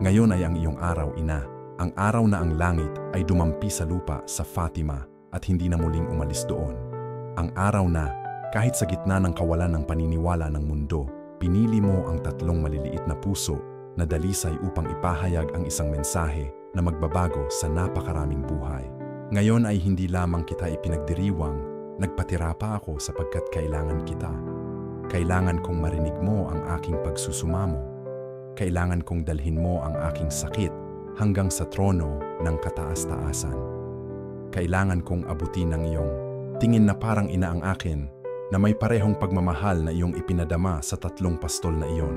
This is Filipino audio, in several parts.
Ngayon ay ang iyong araw, ina. Ang araw na ang langit ay dumampi sa lupa sa Fatima at hindi na muling umalis doon. Ang araw na, kahit sa gitna ng kawalan ng paniniwala ng mundo, pinili mo ang 3 maliliit na puso na dalisay upang ipahayag ang isang mensahe na magbabago sa napakaraming buhay. Ngayon ay hindi lamang kita ipinagdiriwang, nagpatira pa ako sapagkat kailangan kita. Kailangan kong marinig mo ang aking pagsusumamo. Kailangan kong dalhin mo ang aking sakit hanggang sa trono ng kataas-taasan. Kailangan kong abutin ang iyong tingin na parang ina ang akin, na may parehong pagmamahal na iyong ipinadama sa 3 pastol na iyon.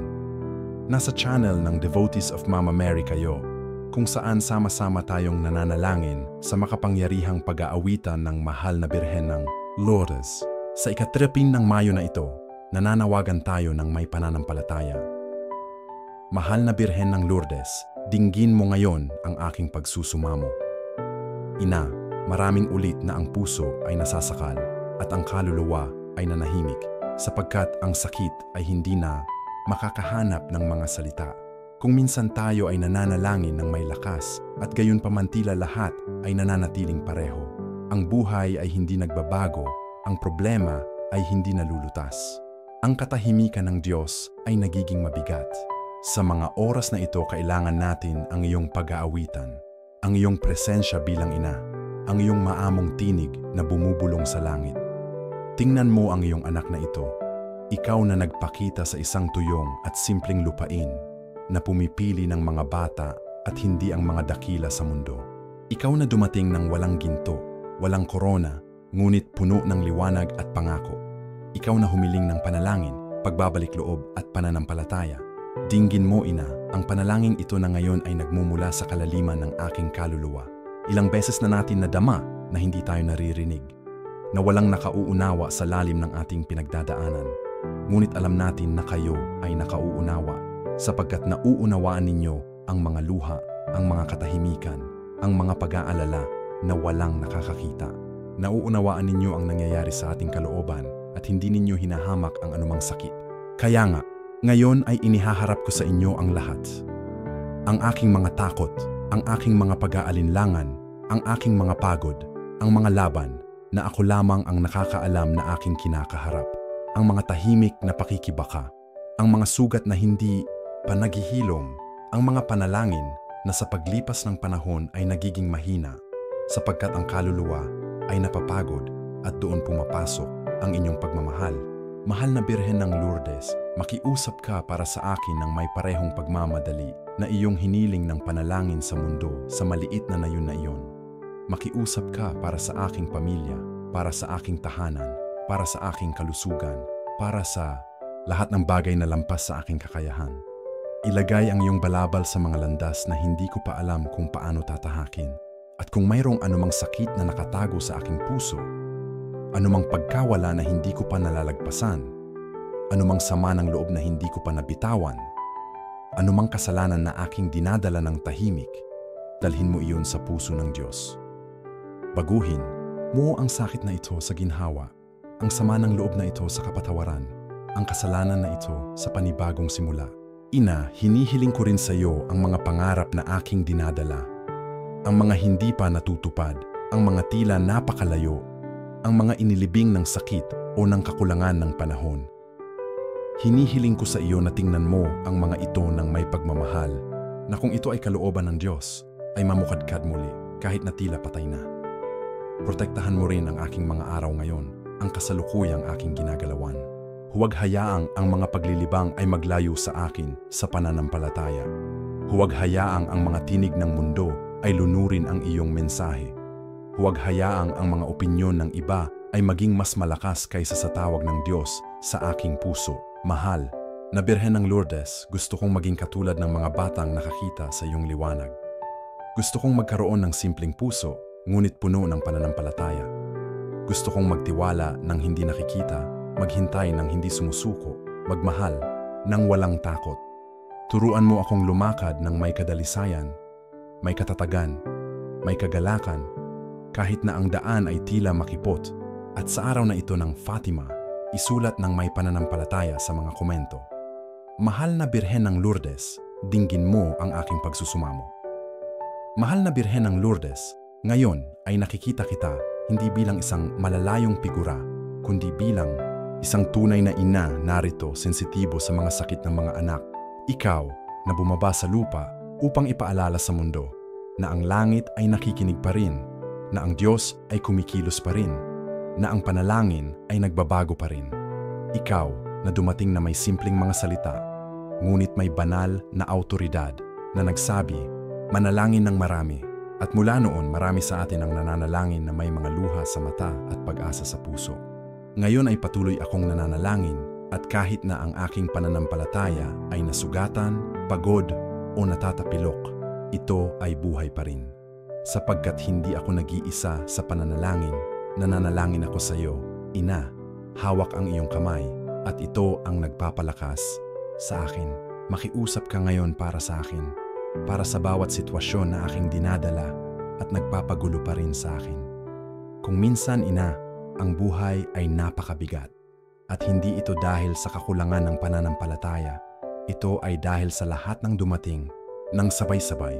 Nasa channel ng Devotees of Mama Mary kayo, kung saan sama-sama tayong nananalangin sa makapangyarihang pag-aawitan ng mahal na Birhen ng Lourdes. Sa ika-13 ng Mayo na ito, nananawagan tayo ng may pananampalataya. Mahal na Birhen ng Lourdes, dinggin mo ngayon ang aking pagsusumamo. Ina, maraming ulit na ang puso ay nasasakal at ang kaluluwa ay nanahimik sapagkat ang sakit ay hindi na makakahanap ng mga salita. Kung minsan tayo ay nananalangin ng may lakas at gayon pamantila lahat ay nananatiling pareho. Ang buhay ay hindi nagbabago, ang problema ay hindi nalulutas. Ang katahimikan ng Diyos ay nagiging mabigat. Sa mga oras na ito, kailangan natin ang iyong pag-aawitan, ang iyong presensya bilang ina, ang iyong maamong tinig na bumubulong sa langit. Tingnan mo ang iyong anak na ito, ikaw na nagpakita sa isang tuyong at simpleng lupain, na pumipili ng mga bata at hindi ang mga dakila sa mundo. Ikaw na dumating ng walang ginto, walang korona, ngunit puno ng liwanag at pangako. Ikaw na humiling ng panalangin, pagbabalik loob at pananampalataya. Dinggin mo, ina, ang panalangin ito na ngayon ay nagmumula sa kalaliman ng aking kaluluwa. Ilang beses na natin nadama na hindi tayo naririnig, na walang nakauunawa sa lalim ng ating pinagdadaanan. Ngunit alam natin na kayo ay nakauunawa, sapagkat nauunawaan ninyo ang mga luha, ang mga katahimikan, ang mga pag-aalala na walang nakakakita. Nauunawaan ninyo ang nangyayari sa ating kalooban at hindi ninyo hinahamak ang anumang sakit. Kaya nga, ngayon ay inihaharap ko sa inyo ang lahat. Ang aking mga takot, ang aking mga pag-aalinlangan, ang aking mga pagod, ang mga laban na ako lamang ang nakakaalam na aking kinakaharap, ang mga tahimik na pakikibaka, ang mga sugat na hindi pa naghihilom, ang mga panalangin na sa paglipas ng panahon ay nagiging mahina sapagkat ang kaluluwa ay napapagod at doon pumapasok ang inyong pagmamahal. Mahal na Birhen ng Lourdes, makiusap ka para sa akin ng may parehong pagmamadali na iyong hiniling ng panalangin sa mundo sa maliit na nayon na iyon. Makiusap ka para sa aking pamilya, para sa aking tahanan, para sa aking kalusugan, para sa lahat ng bagay na lampas sa aking kakayahan. Ilagay ang iyong balabal sa mga landas na hindi ko pa alam kung paano tatahakin. At kung mayroong anumang sakit na nakatago sa aking puso, anumang pagkawala na hindi ko pa nalalagpasan, anumang sama ng loob na hindi ko pa nabitawan, anumang kasalanan na aking dinadala ng tahimik, dalhin mo iyon sa puso ng Diyos. Baguhin mo ang sakit na ito sa ginhawa, ang sama ng loob na ito sa kapatawaran, ang kasalanan na ito sa panibagong simula. Ina, hinihiling ko rin sa iyo ang mga pangarap na aking dinadala, ang mga hindi pa natutupad, ang mga tila napakalayo, ang mga inilibing ng sakit o ng kakulangan ng panahon. Hinihiling ko sa iyo na tingnan mo ang mga ito ng may pagmamahal, na kung ito ay kalooban ng Diyos, ay mamukadkad muli kahit na tila patay na. Protektahan mo rin ang aking mga araw ngayon, ang kasalukuyang aking ginagalawan. Huwag hayaang ang mga paglilibang ay maglayo sa akin sa pananampalataya. Huwag hayaang ang mga tinig ng mundo ay lunurin ang iyong mensahe. Huwag hayaang ang mga opinyon ng iba ay maging mas malakas kaysa sa tawag ng Diyos sa aking puso. Mahal na Birhen ng Lourdes, gusto kong maging katulad ng mga batang nakakita sa iyong liwanag. Gusto kong magkaroon ng simpleng puso, ngunit puno ng pananampalataya. Gusto kong magtiwala ng hindi nakikita, maghintay ng hindi sumusuko, magmahal ng walang takot. Turuan mo akong lumakad ng may kadalisayan, may katatagan, may kagalakan, kahit na ang daan ay tila makipot, at sa araw na ito ng Fatima, isulat ng may pananampalataya sa mga komento. Mahal na Birhen ng Lourdes, dinggin mo ang aking pagsusumamo. Mahal na Birhen ng Lourdes, ngayon ay nakikita kita hindi bilang isang malalayong figura, kundi bilang isang tunay na ina narito sensitibo sa mga sakit ng mga anak. Ikaw na bumaba sa lupa upang ipaalala sa mundo na ang langit ay nakikinig pa rin, na ang Diyos ay kumikilos pa rin, na ang panalangin ay nagbabago pa rin. Ikaw na dumating na may simpleng mga salita, ngunit may banal na awtoridad na nagsabi, manalangin ng marami. At mula noon, marami sa atin ang nananalangin na may mga luha sa mata at pag-asa sa puso. Ngayon ay patuloy akong nananalangin at kahit na ang aking pananampalataya ay nasugatan, pagod o natatapilok, ito ay buhay pa rin. Sapagkat hindi ako nag-iisa sa pananalangin, nananalangin ako sa iyo, Ina, hawak ang iyong kamay at ito ang nagpapalakas sa akin. Makiusap ka ngayon para sa akin, para sa bawat sitwasyon na aking dinadala at nagpapagulo pa rin sa akin. Kung minsan, Ina, ang buhay ay napakabigat at hindi ito dahil sa kakulangan ng pananampalataya. Ito ay dahil sa lahat ng dumating ng sabay-sabay.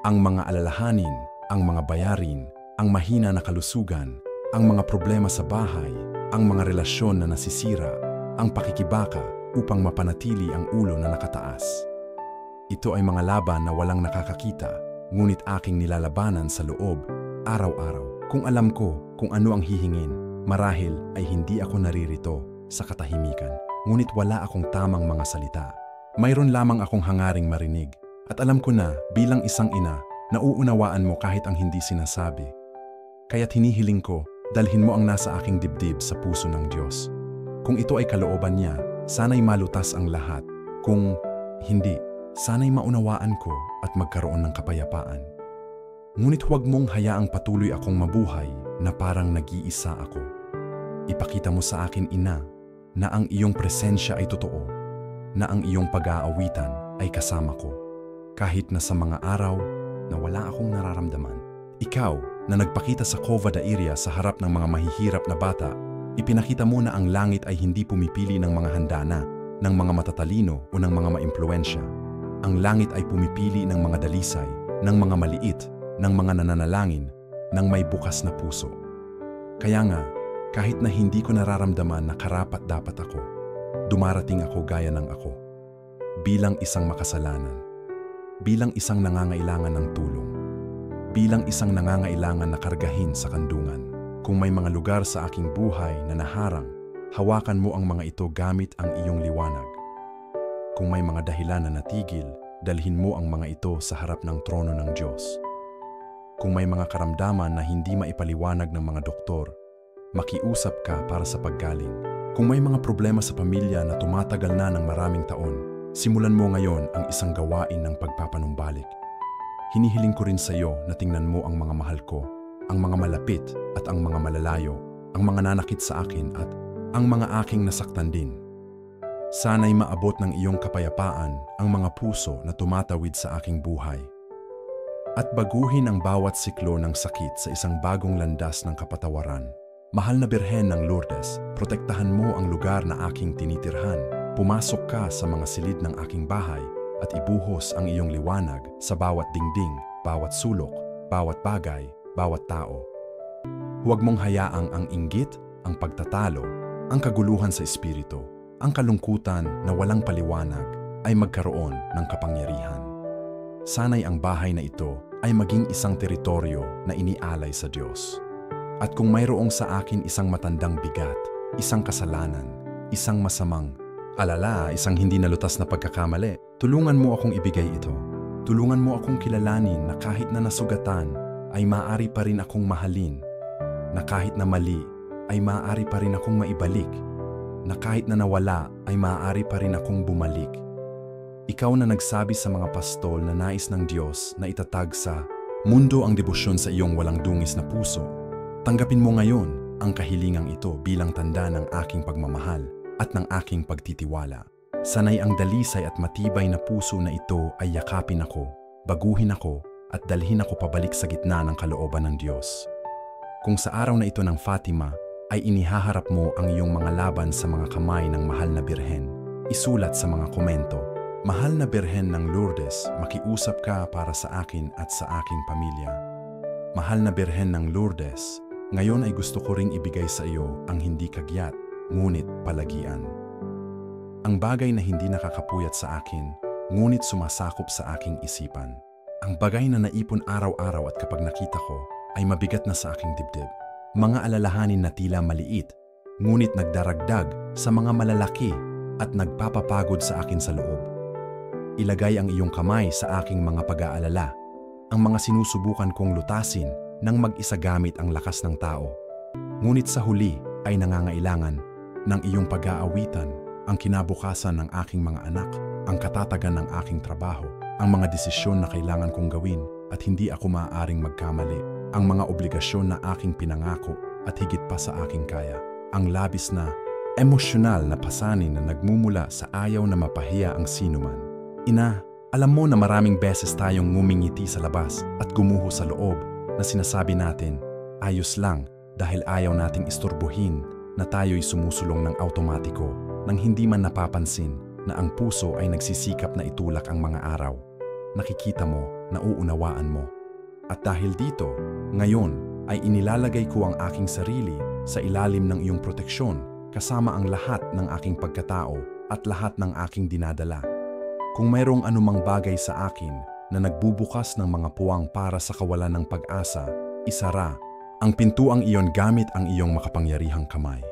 Ang mga alalahanin, ang mga bayarin, ang mahina na kalusugan, ang mga problema sa bahay, ang mga relasyon na nasisira, ang pakikibaka upang mapanatili ang ulo na nakataas. Ito ay mga laban na walang nakakakita, ngunit aking nilalabanan sa loob, araw-araw. Kung alam ko kung ano ang hihingin, marahil ay hindi ako naririto sa katahimikan, ngunit wala akong tamang mga salita. Mayroon lamang akong hangaring marinig, at alam ko na bilang isang ina, nauunawaan mo kahit ang hindi sinasabi. Kaya't hinihiling ko, dalhin mo ang nasa aking dibdib sa puso ng Diyos. Kung ito ay kalooban niya, sana'y malutas ang lahat. Kung hindi, sana'y maunawaan ko at magkaroon ng kapayapaan. Ngunit huwag mong hayaang patuloy akong mabuhay na parang nag-iisa ako. Ipakita mo sa akin, Ina, na ang iyong presensya ay totoo, na ang iyong pag-aawitan ay kasama ko. Kahit na sa mga araw na wala akong nararamdaman. Ikaw na nagpakita sa Cova da Iria sa harap ng mga mahihirap na bata, ipinakita mo na ang langit ay hindi pumipili ng mga handana, ng mga matatalino o ng mga maimpluwensya. Ang langit ay pumipili ng mga dalisay, ng mga maliit, ng mga nananalangin, ng may bukas na puso. Kaya nga, kahit na hindi ko nararamdaman na karapat-dapat ako, dumarating ako gaya ng ako. Bilang isang makasalanan, bilang isang nangangailangan ng tulong, bilang isang nangangailangan na kargahin sa kandungan. Kung may mga lugar sa aking buhay na naharang, hawakan mo ang mga ito gamit ang iyong liwanag. Kung may mga dahilan na natigil, dalhin mo ang mga ito sa harap ng trono ng Diyos. Kung may mga karamdaman na hindi maipaliwanag ng mga doktor, makiusap ka para sa paggaling. Kung may mga problema sa pamilya na tumatagal na ng maraming taon, simulan mo ngayon ang isang gawain ng pagpapanumbalik. Hinihiling ko rin sa iyo na tingnan mo ang mga mahal ko, ang mga malapit at ang mga malalayo, ang mga nanakit sa akin at ang mga aking nasaktan din. Sana'y maabot ng iyong kapayapaan ang mga puso na tumatawid sa aking buhay. At baguhin ang bawat siklo ng sakit sa isang bagong landas ng kapatawaran. Mahal na Birhen ng Lourdes, protektahan mo ang lugar na aking tinitirhan. Pumasok ka sa mga silid ng aking bahay at ibuhos ang iyong liwanag sa bawat dingding, bawat sulok, bawat bagay, bawat tao. Huwag mong hayaang ang inggit, ang pagtatalo, ang kaguluhan sa espiritu, ang kalungkutan na walang paliwanag ay magkaroon ng kapangyarihan. Sana'y ang bahay na ito ay maging isang teritoryo na inialay sa Diyos. At kung mayroong sa akin isang matandang bigat, isang kasalanan, isang masamang alala, isang hindi nalutas na pagkakamali, tulungan mo akong ibigay ito. Tulungan mo akong kilalanin na kahit na nasugatan, ay maaari pa rin akong mahalin. Na kahit na mali, ay maaari pa rin akong maibalik. Na kahit na nawala, ay maaari pa rin akong bumalik. Ikaw na nagsabi sa mga pastol na nais ng Diyos na itatag sa mundo ang debosyon sa iyong walang dungis na puso. Tanggapin mo ngayon ang kahilingang ito bilang tanda ng aking pagmamahal at ng aking pagtitiwala. Sana'y ang dalisay at matibay na puso na ito ay yakapin ako, baguhin ako, at dalhin ako pabalik sa gitna ng kalooban ng Diyos. Kung sa araw na ito ng Fatima ay inihaharap mo ang iyong mga laban sa mga kamay ng mahal na Birhen, isulat sa mga komento, Mahal na Birhen ng Lourdes, makiusap ka para sa akin at sa aking pamilya. Mahal na Birhen ng Lourdes, ngayon ay gusto ko ring ibigay sa iyo ang hindi kagyat, ngunit palagian. Ang bagay na hindi nakakapuyat sa akin, ngunit sumasakop sa aking isipan. Ang bagay na naipon araw-araw at kapag nakita ko, ay mabigat na sa aking dibdib. Mga alalahanin na tila maliit, ngunit nagdaragdag sa mga malalaki at nagpapapagod sa akin sa loob. Ilagay ang iyong kamay sa aking mga pag-aalala, ang mga sinusubukan kong lutasin nang mag-isa gamit ang lakas ng tao. Ngunit sa huli ay nangangailangan ng iyong pag-aawitan, ang kinabukasan ng aking mga anak, ang katatagan ng aking trabaho, ang mga desisyon na kailangan kong gawin at hindi ako maaaring magkamali, ang mga obligasyon na aking pinangako at higit pa sa aking kaya, ang labis na emosyonal na pasanin na nagmumula sa ayaw na mapahiya ang sinuman. Ina, alam mo na maraming beses tayong ngumingiti sa labas at gumuho sa loob na sinasabi natin, ayos lang dahil ayaw nating istorbohin na tayo'y sumusulong ng automatiko nang hindi man napapansin na ang puso ay nagsisikap na itulak ang mga araw. Nakikita mo, nauunawaan mo. At dahil dito, ngayon ay inilalagay ko ang aking sarili sa ilalim ng iyong proteksyon kasama ang lahat ng aking pagkatao at lahat ng aking dinadala. Kung mayroong anumang bagay sa akin na nagbubukas ng mga puwang para sa kawalan ng pag-asa, isara ang pintuang iyon gamit ang iyong makapangyarihang kamay.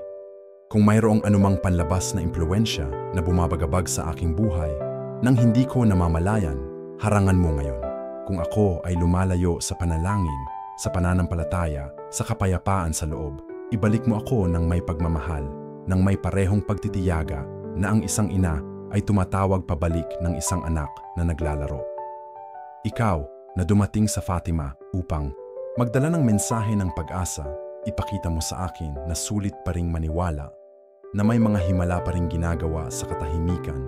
Kung mayroong anumang panlabas na impluwensya na bumabagabag sa aking buhay, nang hindi ko namamalayan, harangan mo ngayon. Kung ako ay lumalayo sa panalangin, sa pananampalataya, sa kapayapaan sa loob, ibalik mo ako ng may pagmamahal, ng may parehong pagtitiyaga na ang isang ina ay tumatawag pabalik ng isang anak na naglalaro. Ikaw na dumating sa Fatima upang magdala ng mensahe ng pag-asa, ipakita mo sa akin na sulit pa ring maniwala, na may mga himala pa ring ginagawa sa katahimikan,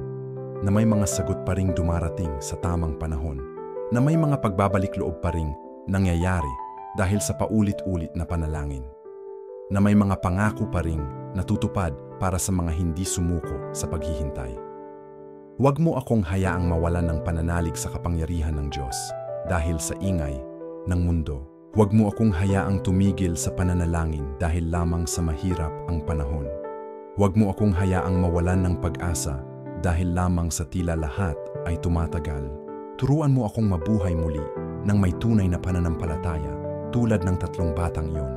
na may mga sagot pa ring dumarating sa tamang panahon, na may mga pagbabalik loob pa ring nangyayari dahil sa paulit-ulit na panalangin, na may mga pangako pa ring natutupad para sa mga hindi sumuko sa paghihintay. Huwag mo akong hayaang mawalan ng pananalig sa kapangyarihan ng Diyos dahil sa ingay ng mundo. Huwag mo akong hayaang tumigil sa pananalangin dahil lamang sa mahirap ang panahon. Huwag mo akong hayaang mawalan ng pag-asa dahil lamang sa tila lahat ay tumatagal. Turuan mo akong mabuhay muli ng may tunay na pananampalataya tulad ng 3 batang iyon.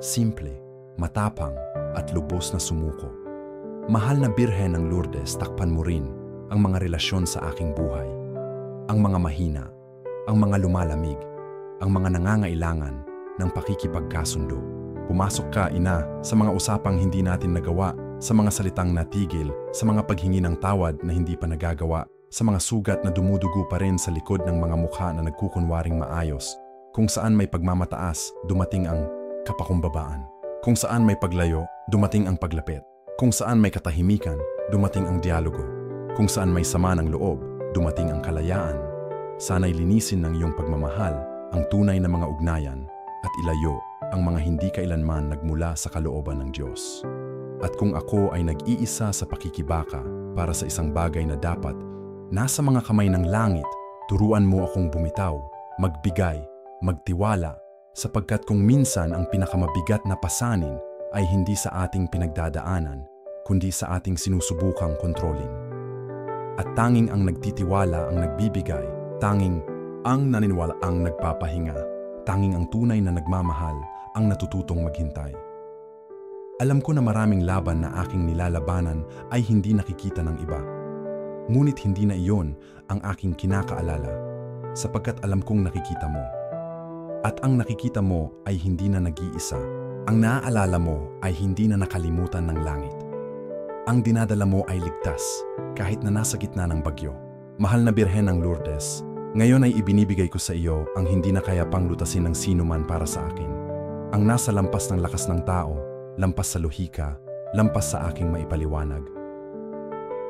Simple, matapang at lubos na sumuko. Mahal na Birhen ng Lourdes, takpan mo rin ang mga relasyon sa aking buhay, ang mga mahina, ang mga lumalamig, ang mga nangangailangan ng pakikipagkasundo. Pumasok ka, Ina, sa mga usapang hindi natin nagawa, sa mga salitang natigil, sa mga paghingi ng tawad na hindi pa nagagawa, sa mga sugat na dumudugo pa rin sa likod ng mga mukha na nagkukunwaring maayos. Kung saan may pagmamataas, dumating ang kapakumbabaan. Kung saan may paglayo, dumating ang paglapit. Kung saan may katahimikan, dumating ang dialogo. Kung saan may sama ng loob, dumating ang kalayaan. Sana'y linisin ng iyong pagmamahal ang tunay na mga ugnayan at ilayo ang mga hindi kailanman nagmula sa kalooban ng Diyos. At kung ako ay nag-iisa sa pakikibaka para sa isang bagay na dapat nasa mga kamay ng langit, turuan mo akong bumitaw, magbigay, magtiwala, sapagkat kung minsan ang pinakamabigat na pasanin ay hindi sa ating pinagdadaanan, kundi sa ating sinusubukang kontrolin. At tanging ang nagtitiwala ang nagbibigay, tanging ang naniniwala ang nagpapahinga, tanging ang tunay na nagmamahal ang natututong maghintay. Alam ko na maraming laban na aking nilalabanan ay hindi nakikita ng iba. Ngunit hindi na iyon ang aking kinakaalala, sapagkat alam kong nakikita mo. At ang nakikita mo ay hindi na nag-iisa. Ang naaalala mo ay hindi na nakalimutan ng langit. Ang dinadala mo ay ligtas, kahit na nasa gitna ng bagyo. Mahal na Birhen ng Lourdes, ngayon ay ibinibigay ko sa iyo ang hindi na kaya pang lutasin ng sino man para sa akin. Ang nasa lampas ng lakas ng tao, lampas sa lohika, lampas sa aking maipaliwanag.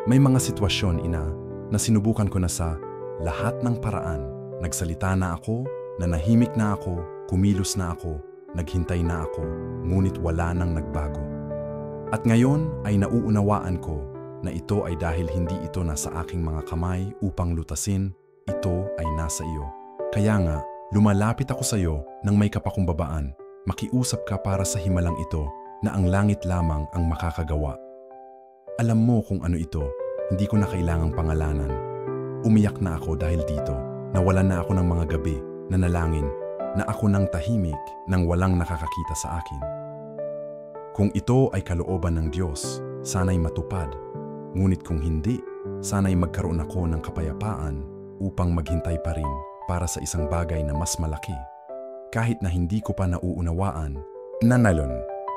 May mga sitwasyon, Ina, na sinubukan ko na sa lahat ng paraan. Nagsalita na ako, nanahimik na ako, kumilos na ako, naghintay na ako, ngunit wala nang nagbago. At ngayon ay nauunawaan ko na ito ay dahil hindi ito nasa aking mga kamay upang lutasin, ito ay nasa iyo. Kaya nga, lumalapit ako sa iyo ng may kapakumbabaan, makiusap ka para sa himalang ito na ang langit lamang ang makakagawa. Alam mo kung ano ito, hindi ko na kailangang pangalanan. Umiyak na ako dahil dito, nawalan na ako ng mga gabi, nanalangin, na ako ng tahimik nang walang nakakakita sa akin. Kung ito ay kalooban ng Diyos, sana'y matupad. Ngunit kung hindi, sana'y magkaroon ako ng kapayapaan upang maghintay pa rin para sa isang bagay na mas malaki. Kahit na hindi ko pa nauunawaan. Nanalon,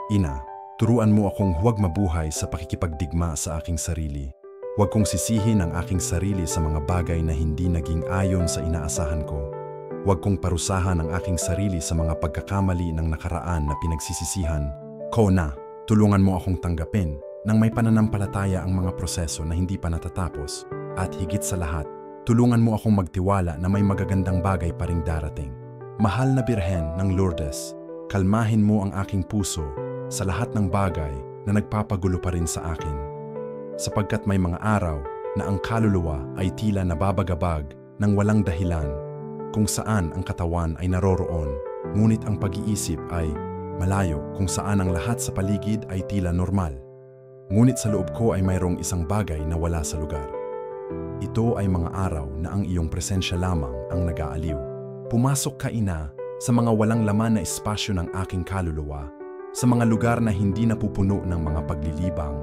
Ina, turuan mo akong huwag mabuhay sa pakikipagdigma sa aking sarili. Huwag kong sisihin ang aking sarili sa mga bagay na hindi naging ayon sa inaasahan ko. Huwag kong parusahan ang aking sarili sa mga pagkakamali ng nakaraan na pinagsisisihan ko na. Tulungan mo akong tanggapin nang may pananampalataya ang mga proseso na hindi pa natatapos. At higit sa lahat, tulungan mo akong magtiwala na may magagandang bagay pa ring darating. Mahal na Birhen ng Lourdes, kalmahin mo ang aking puso sa lahat ng bagay na nagpapagulo pa rin sa akin. Sapagkat may mga araw na ang kaluluwa ay tila nababagabag ng walang dahilan, kung saan ang katawan ay naroroon, ngunit ang pag-iisip ay malayo, kung saan ang lahat sa paligid ay tila normal. Ngunit sa loob ko ay mayroong isang bagay na wala sa lugar. Ito ay mga araw na ang iyong presensya lamang ang nag-aaliw. Pumasok ka, Ina, sa mga walang laman na espasyo ng aking kaluluwa, sa mga lugar na hindi napupuno ng mga paglilibang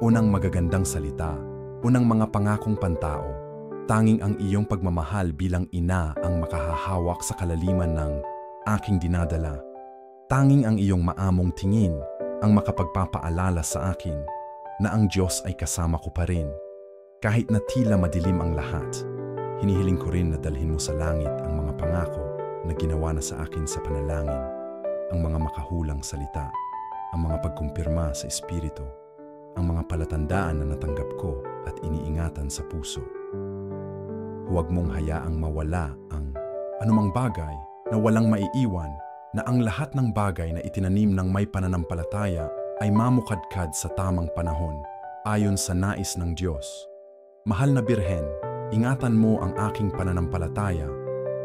o ng magagandang salita o ng mga pangakong pantao. Tanging ang iyong pagmamahal bilang ina ang makahahawak sa kalaliman ng aking dinadala. Tanging ang iyong maamong tingin ang makapagpapaalala sa akin na ang Diyos ay kasama ko pa rin. Kahit na tila madilim ang lahat, hinihiling ko rin na dalhin mo sa langit ang mga pangako na ginawa na sa akin sa panalangin, ang mga makahulang salita, ang mga pagkumpirma sa Espiritu, ang mga palatandaan na natanggap ko at iniingatan sa puso. Huwag mong hayaang mawala ang anumang bagay na walang maiiwan, na ang lahat ng bagay na itinanim ng may pananampalataya ay mamukadkad sa tamang panahon ayon sa nais ng Diyos. Mahal na Birhen, ingatan mo ang aking pananampalataya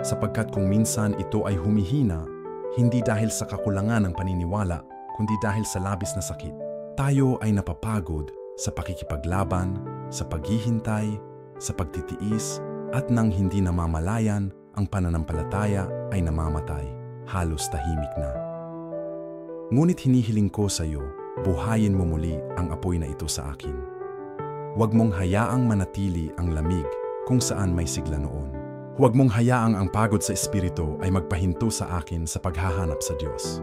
sapagkat kung minsan ito ay humihina, hindi dahil sa kakulangan ng paniniwala, kundi dahil sa labis na sakit. Tayo ay napapagod sa pakikipaglaban, sa paghihintay, sa pagtitiis, at nang hindi namamalayan, ang pananampalataya ay namamatay. Halos tahimik na. Ngunit hinihiling ko sa iyo, buhayin mo muli ang apoy na ito sa akin. Huwag mong hayaang manatili ang lamig kung saan may sigla noon. Huwag mong hayaang ang pagod sa espiritu ay magpahinto sa akin sa paghahanap sa Diyos.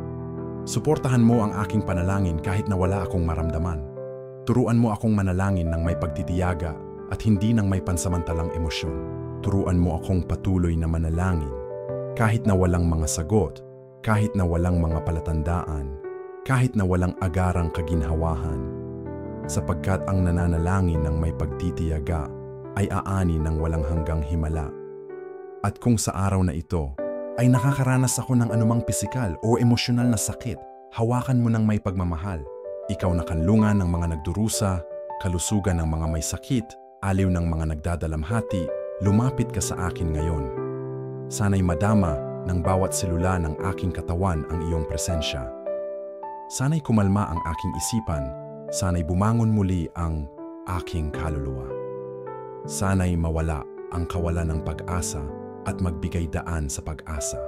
Suportahan mo ang aking panalangin kahit na wala akong maramdaman. Turuan mo akong manalangin ng may pagtitiyaga at hindi ng may pansamantalang emosyon. Turuan mo akong patuloy na manalangin kahit na walang mga sagot, kahit na walang mga palatandaan, kahit na walang agarang kaginhawahan. Sapagkat ang nananalangin ng may pagtitiyaga ay aani ng walang hanggang himala. At kung sa araw na ito ay nakakaranas ako ng anumang pisikal o emosyonal na sakit, hawakan mo ng may pagmamahal. Ikaw na kanlungan ng mga nagdurusa, kalusugan ng mga may sakit, aliw ng mga nagdadalamhati, lumapit ka sa akin ngayon. Sana'y madama ng bawat selula ng aking katawan ang iyong presensya. Sana'y kumalma ang aking isipan, sana'y bumangon muli ang aking kaluluwa. Sana'y mawala ang kawalan ng pag-asa at magbigay daan sa pag-asa.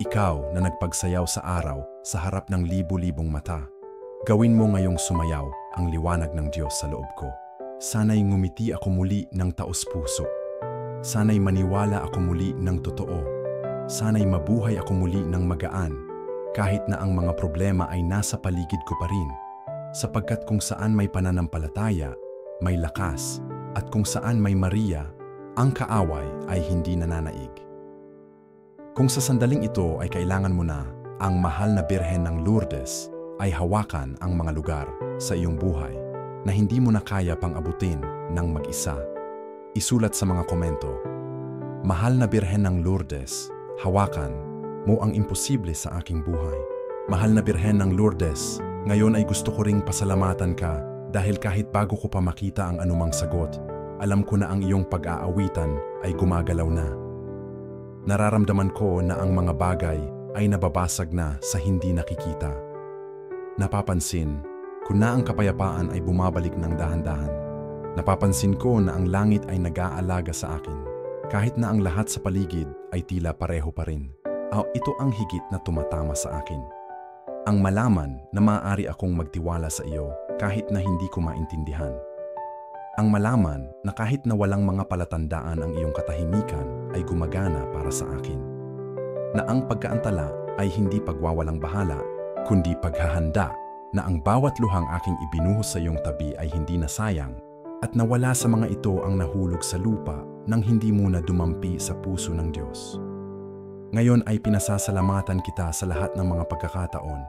Ikaw na nagpagsayaw sa araw sa harap ng libu-libong mata, gawin mo ngayong sumayaw ang liwanag ng Diyos sa loob ko. Sana'y ngumiti ako muli ng taos-puso. Sana'y maniwala ako muli ng totoo. Sana'y mabuhay ako muli ng magaan, kahit na ang mga problema ay nasa paligid ko pa rin. Sapagkat kung saan may pananampalataya, may lakas, at kung saan may Maria, ang kaaway ay hindi nananaig. Kung sa sandaling ito ay kailangan mo na, ang mahal na Birhen ng Lourdes ay hawakan ang mga lugar sa iyong buhay na hindi mo na kaya pang abutin ng mag-isa. Isulat sa mga komento, Mahal na Birhen ng Lourdes, hawakan mo ang imposible sa aking buhay. Mahal na Birhen ng Lourdes, ngayon ay gusto ko ring pasalamatan ka Dahil kahit bago ko pa makita ang anumang sagot, alam ko na ang iyong pag-aawitan ay gumagalaw na. Nararamdaman ko na ang mga bagay ay nababasag na sa hindi nakikita. Napapansin ko na ang kapayapaan ay bumabalik ng dahan-dahan. Napapansin ko na ang langit ay nag-aalaga sa akin, kahit na ang lahat sa paligid ay tila pareho pa rin. Ito ang higit na tumatama sa akin. Ang malaman na maaari akong magtiwala sa iyo kahit na hindi ko maintindihan. Ang malaman na kahit na walang mga palatandaan ang iyong katahimikan ay gumagana para sa akin. Na ang pagkaantala ay hindi pagwawalang bahala, kundi paghahanda na ang bawat luhang aking ibinuhos sa iyong tabi ay hindi nasayang at nawala sa mga ito ang nahulog sa lupa nang hindi muna dumampi sa puso ng Diyos. Ngayon ay pinasasalamatan kita sa lahat ng mga pagkakataon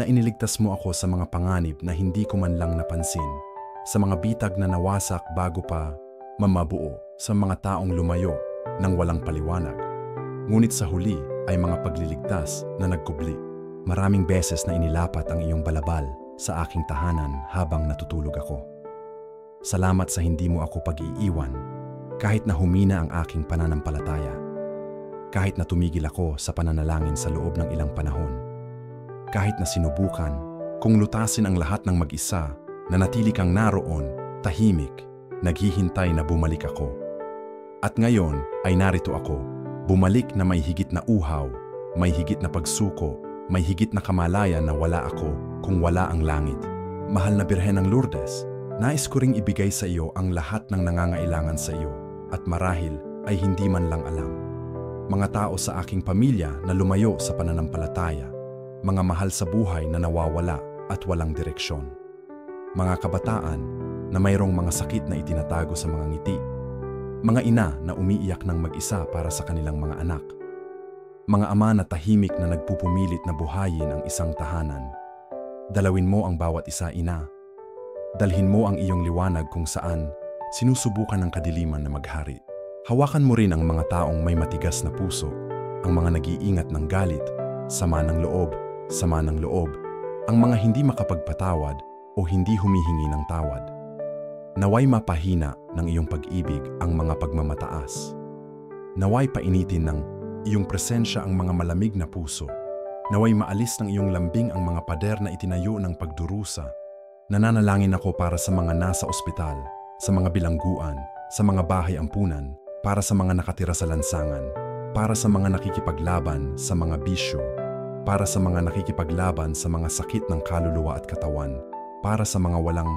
na iniligtas mo ako sa mga panganib na hindi ko man lang napansin, sa mga bitag na nawasak bago pa mamabuo, sa mga taong lumayo nang walang paliwanag. Ngunit sa huli ay mga pagliligtas na nagkubli. Maraming beses na inilapat ang iyong balabal sa aking tahanan habang natutulog ako. Salamat sa hindi mo ako pag-iiwan, kahit na humina ang aking pananampalataya. Kahit na tumigil ako sa pananalangin sa loob ng ilang panahon. Kahit na sinubukan kung lutasin ang lahat ng mag-isa, nanatili kang naroon, tahimik, naghihintay na bumalik ako. At ngayon ay narito ako, bumalik na may higit na uhaw, may higit na pagsuko, may higit na kamalayan na wala ako kung wala ang langit. Mahal na Birhen ng Lourdes, nais ko ring ibigay sa iyo ang lahat ng nangangailangan sa iyo at marahil ay hindi man lang alam. Mga tao sa aking pamilya na lumayo sa pananampalataya, mga mahal sa buhay na nawawala at walang direksyon. Mga kabataan na mayroong mga sakit na itinatago sa mga ngiti. Mga ina na umiiyak ng mag-isa para sa kanilang mga anak. Mga ama na tahimik na nagpupumilit na buhayin ang isang tahanan. Dalawin mo ang bawat isa, ina. Dalhin mo ang iyong liwanag kung saan sinusubukan ng kadiliman na maghari. Hawakan mo rin ang mga taong may matigas na puso, ang mga nag-iingat ng galit, sama ng loob, ang mga hindi makapagpatawad o hindi humihingi ng tawad. Naway mapahina ng iyong pag-ibig ang mga pagmamataas. Naway painitin ng iyong presensya ang mga malamig na puso. Naway maalis ng iyong lambing ang mga pader na itinayo ng pagdurusa. Nananalangin ako para sa mga nasa ospital, sa mga bilangguan, sa mga bahay ampunan, para sa mga nakatira sa lansangan, para sa mga nakikipaglaban sa mga bisyo, para sa mga nakikipaglaban sa mga sakit ng kaluluwa at katawan, para sa mga walang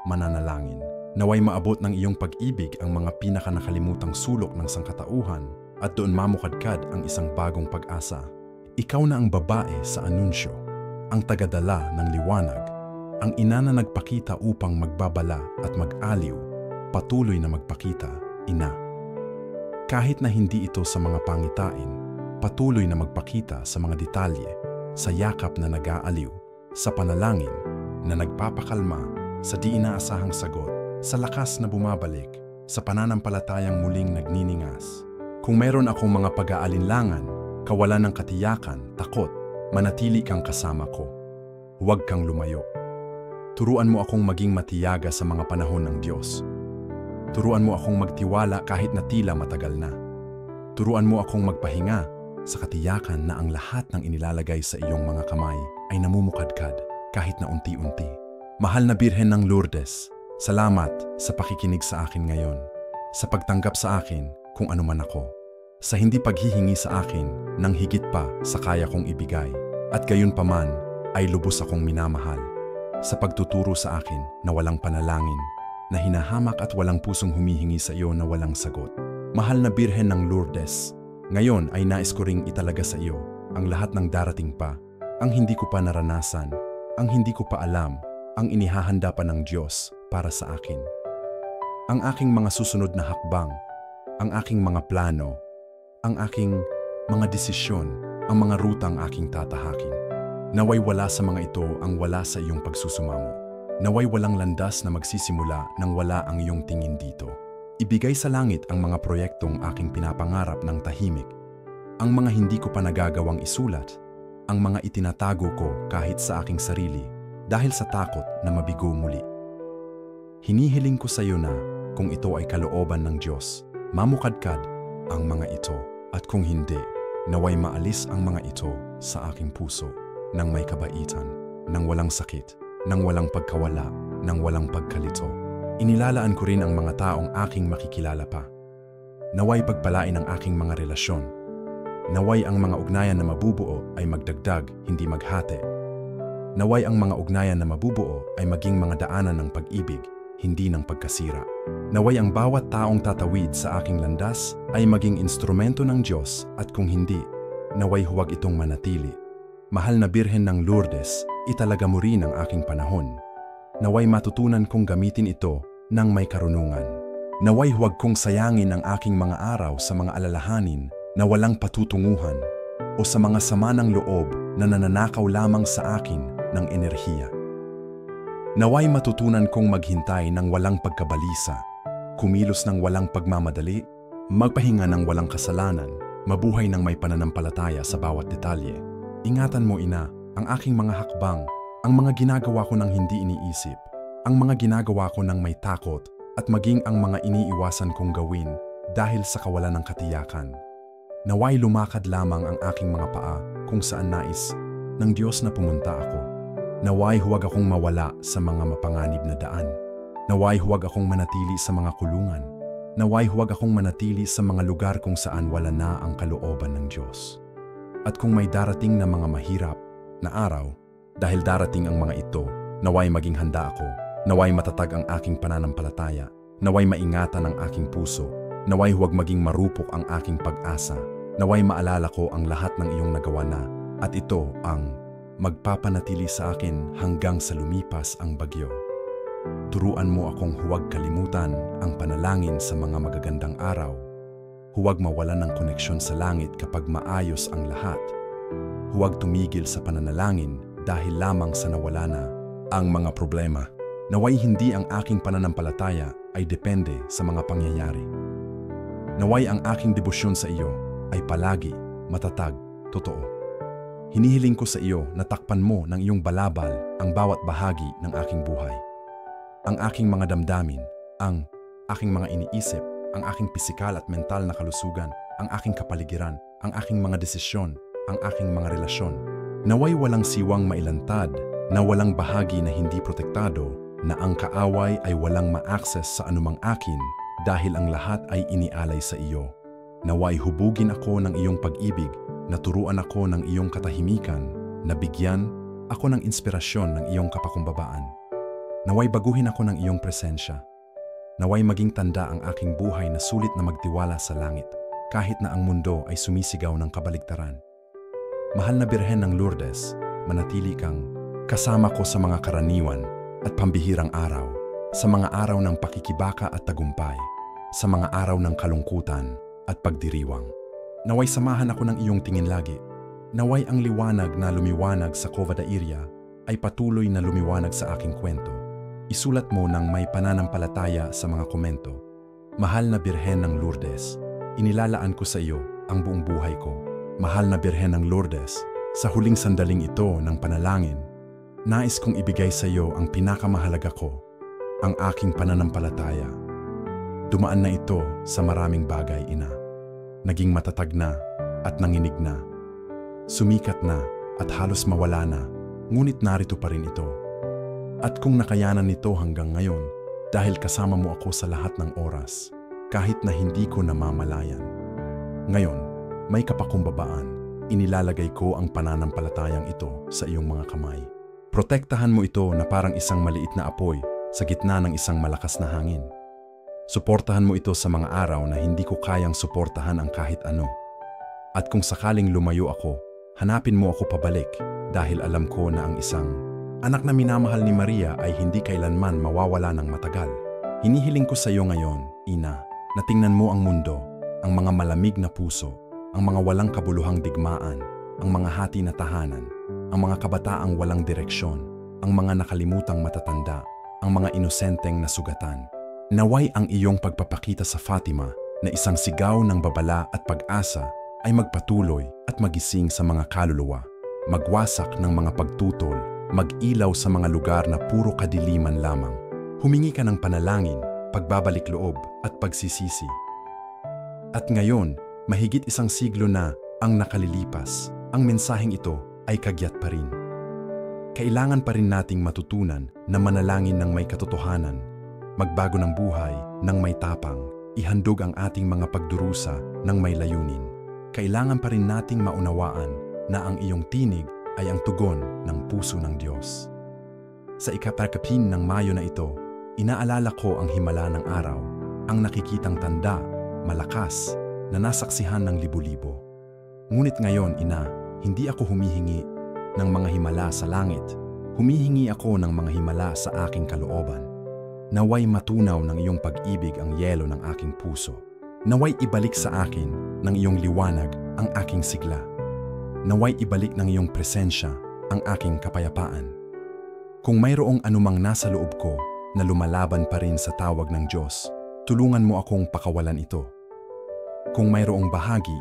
mananalangin. Naway maabot ng iyong pag-ibig ang mga pinakanakalimutang sulok ng sangkatauhan at doon mamukadkad ang isang bagong pag-asa. Ikaw na ang babae sa anunsyo, ang tagadala ng liwanag, ang ina na nagpakita upang magbabala at mag-aliw, patuloy na magpakita, ina. Kahit na hindi ito sa mga pangitain, patuloy na magpakita sa mga detalye, sa yakap na nag-aaliw, sa panalangin na nagpapakalma, sa di inaasahang sagot, sa lakas na bumabalik, sa pananampalatayang muling nagniningas. Kung mayroon akong mga pag-aalinlangan, kawalan ng katiyakan, takot, manatili kang kasama ko. Huwag kang lumayo. Turuan mo akong maging matiyaga sa mga panahon ng Diyos. Turuan mo akong magtiwala kahit na tila matagal na. Turuan mo akong magpahinga sa katiyakan na ang lahat ng inilalagay sa iyong mga kamay ay namumukadkad kahit na unti-unti. Mahal na Birhen ng Lourdes, salamat sa pakikinig sa akin ngayon, sa pagtanggap sa akin kung ano man ako, sa hindi paghihingi sa akin ng higit pa sa kaya kong ibigay, at gayon paman ay lubos akong minamahal, sa pagtuturo sa akin na walang panalangin, na hinahamak at walang pusong humihingi sa iyo na walang sagot. Mahal na Birhen ng Lourdes, ngayon ay nais ko ring italaga sa iyo ang lahat ng darating pa, ang hindi ko pa naranasan, ang hindi ko pa alam, ang inihahanda pa ng Diyos para sa akin. Ang aking mga susunod na hakbang, ang aking mga plano, ang aking mga desisyon, ang mga rutang aking tatahakin. Naway wala sa mga ito ang wala sa iyong pagsusumamo. Naway walang landas na magsisimula nang wala ang iyong tingin dito. Ibigay sa langit ang mga proyektong aking pinapangarap ng tahimik, ang mga hindi ko pa nagagawang isulat, ang mga itinatago ko kahit sa aking sarili dahil sa takot na mabigo muli. Hinihiling ko sa iyo na kung ito ay kalooban ng Diyos, mamukadkad ang mga ito at kung hindi, naway maalis ang mga ito sa aking puso nang may kabaitan, nang walang sakit, nang walang pagkawala, nang walang pagkalito. Inilalaan ko rin ang mga taong aking makikilala pa. Naway pagpalain ang aking mga relasyon. Naway ang mga ugnayan na mabubuo ay magdagdag, hindi maghati. Naway ang mga ugnayan na mabubuo ay maging mga daanan ng pag-ibig, hindi ng pagkasira. Naway ang bawat taong tatawid sa aking landas ay maging instrumento ng Diyos at kung hindi, naway huwag itong manatili. Mahal na Birhen ng Lourdes, italaga mo rin ang aking panahon. Naway matutunan kong gamitin ito ng may karunungan. Naway huwag kong sayangin ang aking mga araw sa mga alalahanin na walang patutunguhan o sa mga sama ng loob na nananakaw lamang sa akin ng enerhiya. Naway matutunan kong maghintay ng walang pagkabalisa, kumilos ng walang pagmamadali, magpahinga ng walang kasalanan, mabuhay ng may pananampalataya sa bawat detalye. Ingatan mo, ina, ang aking mga hakbang, ang mga ginagawa ko ng hindi iniisip, ang mga ginagawa ko ng may takot, at maging ang mga iniiwasan kong gawin dahil sa kawalan ng katiyakan. Naway lumakad lamang ang aking mga paa kung saan nais ng Diyos na pumunta ako. Naway huwag akong mawala sa mga mapanganib na daan. Naway huwag akong manatili sa mga kulungan. Naway huwag akong manatili sa mga lugar kung saan wala na ang kalooban ng Diyos. At kung may darating na mga mahirap na araw, dahil darating ang mga ito, naway maging handa ako. Naway matatag ang aking pananampalataya. Naway maingatan ang aking puso. Naway huwag maging marupok ang aking pag-asa. Naway maalala ko ang lahat ng iyong nagawa na, at ito ang magpapanatili sa akin hanggang sa lumipas ang bagyo. Turuan mo akong huwag kalimutan ang panalangin sa mga magagandang araw. Huwag mawalan ng koneksyon sa langit kapag maayos ang lahat. Huwag tumigil sa pananalangin dahil lamang sa nawala na ang mga problema. Naway hindi ang aking pananampalataya ay depende sa mga pangyayari. Naway ang aking debosyon sa iyo ay palagi matatag, totoo. Hinihiling ko sa iyo na takpan mo ng iyong balabal ang bawat bahagi ng aking buhay. Ang aking mga damdamin, ang aking mga iniisip, ang aking pisikal at mental na kalusugan, ang aking kapaligiran, ang aking mga desisyon, ang aking mga relasyon. Naway walang siwang mailantad, na walang bahagi na hindi protektado, na ang kaaway ay walang ma-access sa anumang akin dahil ang lahat ay inialay sa iyo. Naway hubugin ako ng iyong pag-ibig, naturuan ako ng iyong katahimikan, nabigyan ako ng inspirasyon ng iyong kapakumbabaan. Naway baguhin ako ng iyong presensya. Naway maging tanda ang aking buhay na sulit na magtiwala sa langit, kahit na ang mundo ay sumisigaw ng kabaligtaran. Mahal na Birhen ng Lourdes, manatili kang kasama ko sa mga karaniwan at pambihirang araw, sa mga araw ng pakikibaka at tagumpay, sa mga araw ng kalungkutan at pagdiriwang. Naway samahan ako ng iyong tingin lagi. Naway ang liwanag na lumiwanag sa Cova da Iria ay patuloy na lumiwanag sa aking kwento. Isulat mo ng may pananampalataya sa mga komento. Mahal na Birhen ng Lourdes, inilalaan ko sa iyo ang buong buhay ko. Mahal na Birhen ng Lourdes, sa huling sandaling ito ng panalangin, nais kong ibigay sa iyo ang pinakamahalaga ko, ang aking pananampalataya. Dumaan na ito sa maraming bagay, ina. Naging matatag na at nanginig na. Sumikat na at halos mawala na, ngunit narito pa rin ito. At kung nakayanan nito hanggang ngayon, dahil kasama mo ako sa lahat ng oras, kahit na hindi ko namamalayan. Ngayon, may kapakumbabaan, inilalagay ko ang pananampalatayang ito sa iyong mga kamay. Protektahan mo ito na parang isang maliit na apoy sa gitna ng isang malakas na hangin. Suportahan mo ito sa mga araw na hindi ko kayang suportahan ang kahit ano. At kung sakaling lumayo ako, hanapin mo ako pabalik dahil alam ko na ang isang anak na minamahal ni Maria ay hindi kailanman mawawala ng matagal. Hinihiling ko sa iyo ngayon, ina, na tingnan mo ang mundo, ang mga malamig na puso, ang mga walang kabuluhang digmaan, ang mga hati na tahanan, ang mga kabataang walang direksyon, ang mga nakalimutang matatanda, ang mga inosenteng nasugatan. Naway ang iyong pagpapakita sa Fatima na isang sigaw ng babala at pag-asa ay magpatuloy at magising sa mga kaluluwa, magwasak ng mga pagtutol, mag-ilaw sa mga lugar na puro kadiliman lamang. Humingi ka ng panalangin, pagbabalik loob at pagsisisi. At ngayon, mahigit 1 siglo na ang nakalilipas, ang mensaheng ito ay kagyat pa rin. Kailangan pa rin nating matutunan na manalangin ng may katotohanan, magbago ng buhay ng may tapang, ihandog ang ating mga pagdurusa ng may layunin. Kailangan pa rin nating maunawaan na ang iyong tinig ay ang tugon ng puso ng Diyos. Sa ika-10 ng Mayo na ito, inaalala ko ang himala ng araw, ang nakikitang tanda, malakas, na nasaksihan ng libo-libo. Ngunit ngayon, Ina, hindi ako humihingi ng mga himala sa langit. Humihingi ako ng mga himala sa aking kalooban. Naway matunaw ng iyong pag-ibig ang yelo ng aking puso. Naway ibalik sa akin ng iyong liwanag ang aking sigla. Naway ibalik ng iyong presensya ang aking kapayapaan. Kung mayroong anumang nasa loob ko na lumalaban pa rin sa tawag ng Diyos, tulungan mo akong pakawalan ito. Kung mayroong bahagi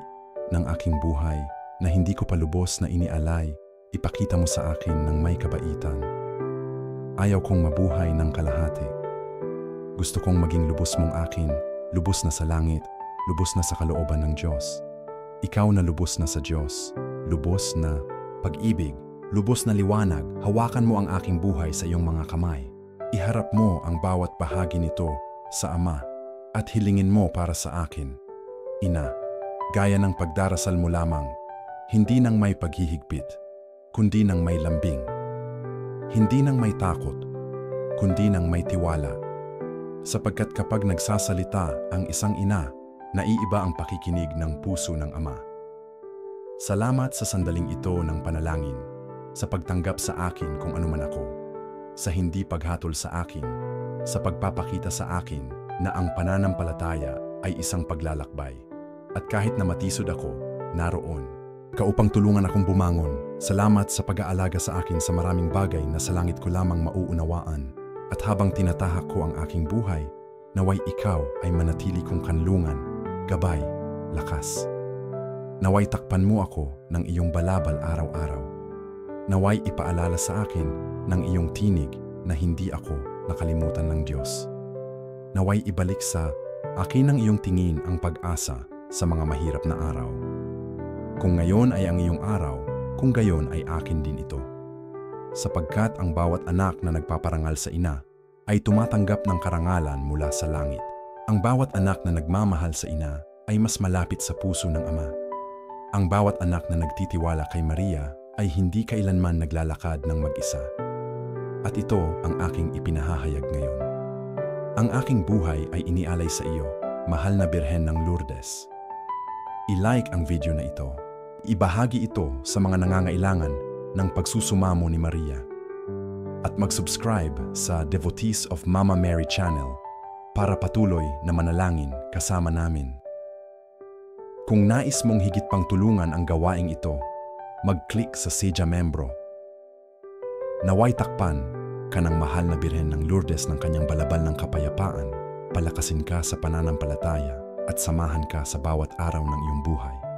ng aking buhay na hindi ko pa lubos na inialay, ipakita mo sa akin ng may kabaitan. Ayaw kong mabuhay ng kalahati. Gusto kong maging lubos mong akin, lubos na sa langit, lubos na sa kalooban ng Diyos. Ikaw na lubos na sa Diyos, lubos na pag-ibig, lubos na liwanag, hawakan mo ang aking buhay sa iyong mga kamay. Iharap mo ang bawat bahagi nito sa Ama at hilingin mo para sa akin. Ina, gaya ng pagdarasal mo lamang, hindi nang may paghihigpit, kundi nang may lambing. Hindi nang may takot, kundi nang may tiwala. Sapagkat kapag nagsasalita ang isang ina, naiiba ang pakikinig ng puso ng Ama. Salamat sa sandaling ito ng panalangin, sa pagtanggap sa akin kung ano man ako, sa hindi paghatol sa akin, sa pagpapakita sa akin na ang pananampalataya ay isang paglalakbay. At kahit na matisod ako, naroon ka upang tulungan akong bumangon. Salamat sa pag-aalaga sa akin sa maraming bagay na sa langit ko lamang mauunawaan. At habang tinatahak ko ang aking buhay, naway ikaw ay manatili kong kanlungan, gabay, lakas. Naway takpan mo ako ng iyong balabal araw-araw. Naway ipaalala sa akin ng iyong tinig na hindi ako nakalimutan ng Diyos. Naway ibalik sa akin ng iyong tingin ang pag-asa sa mga mahirap na araw. Kung ngayon ay ang iyong araw, kung gayon ay akin din ito. Sapagkat ang bawat anak na nagpaparangal sa ina ay tumatanggap ng karangalan mula sa langit. Ang bawat anak na nagmamahal sa ina ay mas malapit sa puso ng Ama. Ang bawat anak na nagtitiwala kay Maria ay hindi kailanman naglalakad ng mag-isa. At ito ang aking ipinahahayag ngayon. Ang aking buhay ay inialay sa iyo, mahal na Birhen ng Lourdes. I-like ang video na ito. Ibahagi ito sa mga nangangailangan ng pagsusumamo ni Maria. At mag-subscribe sa Devotees of Mama Mary channel para patuloy na manalangin kasama namin. Kung nais mong higit pang tulungan ang gawaing ito, mag-click sa Seja Membro. Naway takpan ka ng mahal na Birhen ng Lourdes ng kanyang balabal ng kapayapaan, palakasin ka sa pananampalataya at samahan ka sa bawat araw ng iyong buhay.